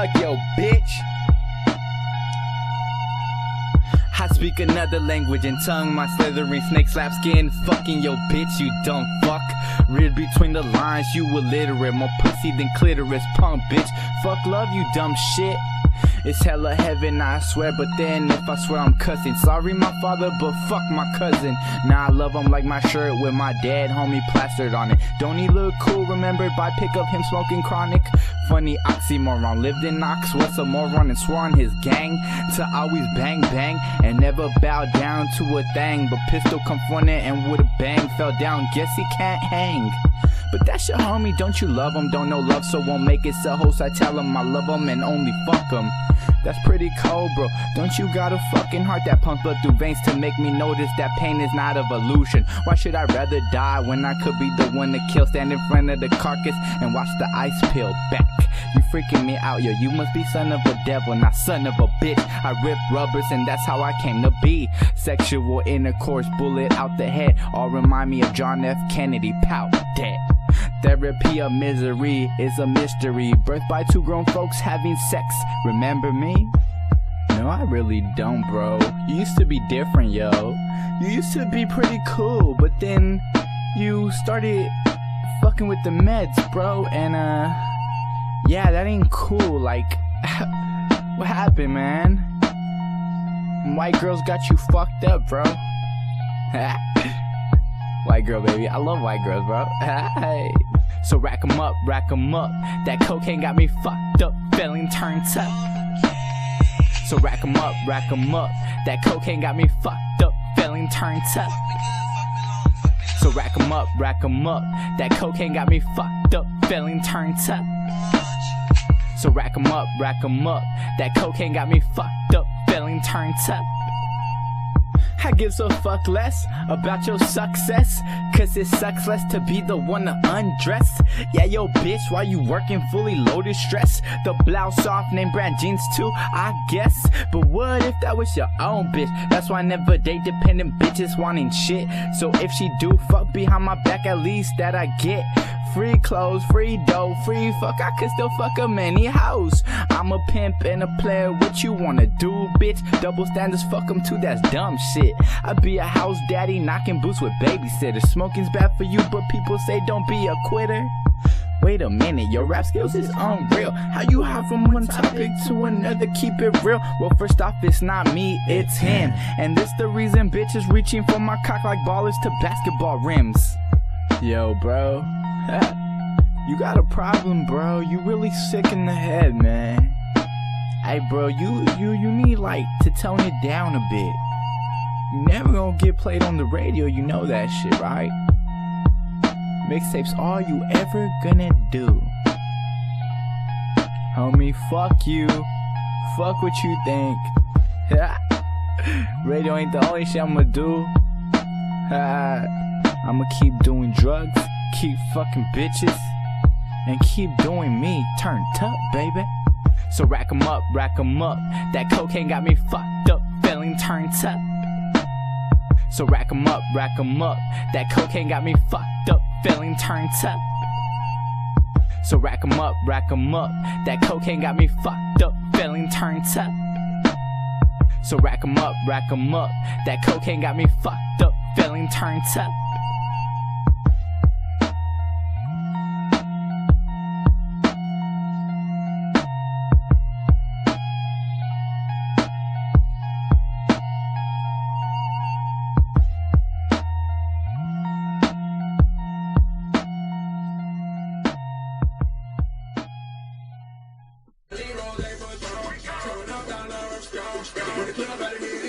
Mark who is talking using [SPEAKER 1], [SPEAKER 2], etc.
[SPEAKER 1] fuck yo bitch. I speak another language and tongue, my slithering snake slap skin. Fucking yo bitch, you dumb fuck. Read between the lines, you illiterate. More pussy than clitoris, punk bitch. Fuck love, you dumb shit. It's hella heaven, I swear, but then if I swear I'm cussing. Sorry my father, but fuck my cousin. Nah, I love him like my shirt with my dead homie plastered on it. Don't he look cool, remembered by pic of him smoking chronic? Funny oxymoron, lived in Knox, was a moron and swore on his gang to always bang bang and never bow down to a thing. But pistol confronted and with a bang fell down, guess he can't hang. But that's your homie, don't you love him? Don't know love, so won't make it so host. I tell him I love him and only fuck him. That's pretty cold, bro. Don't you got a fucking heart that pumps blood through veins to make me notice that pain is not of illusion? Why should I rather die when I could be the one to kill? Stand in front of the carcass and watch the ice peel back. You freaking me out, yo. You must be son of a devil, not son of a bitch. I rip rubbers and that's how I came to be. Sexual intercourse, bullet out the head. All remind me of John F. Kennedy, pow, dead. Therapy of misery is a mystery. Birthed by two grown folks having sex. Remember me? No, I really don't, bro. You used to be different, yo. You used to be pretty cool, but then you started fucking with the meds, bro. And yeah, that ain't cool. Like, what happened, man? White girls got you fucked up, bro. White girl, baby. I love white girls, bro. Hey. So rack 'em up, rack 'em up. That cocaine got me fucked up, feeling turned up. So rack 'em up, rack 'em up. That cocaine got me fucked up, feeling turned up. So rack 'em up, rack 'em up. That cocaine got me fucked up, feeling turned up. So rack 'em up, rack 'em up. That cocaine got me fucked up, feeling turned up. I gives a fuck less about your success, cause it sucks less to be the one to undress. Yeah, yo bitch, while you working fully loaded stress. The blouse off, name brand jeans too, I guess. But what if that was your own bitch? That's why I never date dependent bitches wanting shit. So if she do fuck behind my back, at least that I get free clothes, free dough, free fuck, I could still fuck a many hoes. I'm a pimp and a player, what you wanna do, bitch? Double standards, fuck 'em too, that's dumb shit. I be a house daddy, knocking boots with babysitters. Smoking's bad for you, but people say don't be a quitter. Wait a minute, your rap skills is unreal. How you hop from one topic to another, keep it real? Well, first off, it's not me, it's him. And this the reason bitches reaching for my cock like ballers to basketball rims. Yo, bro. You got a problem, bro. You really sick in the head, man. Hey, bro, you need like to tone it down a bit. You never gonna get played on the radio, you know that shit, right? Mixtape's all you ever gonna do. Homie, fuck you. Fuck what you think. Radio ain't the only shit I'ma do. I'ma keep doing drugs, keep fucking bitches, and keep doing me, turned up, baby. So rack 'em up, rack 'em up. That cocaine got me fucked up, feeling turned up. So rack 'em up, rack 'em up. That cocaine got me fucked up, feeling turned up. So rack 'em up, rack 'em up. That cocaine got me fucked up, feeling turned up. So rack 'em up, rack 'em up. That cocaine got me fucked up, feeling turned up.
[SPEAKER 2] When the club out of here.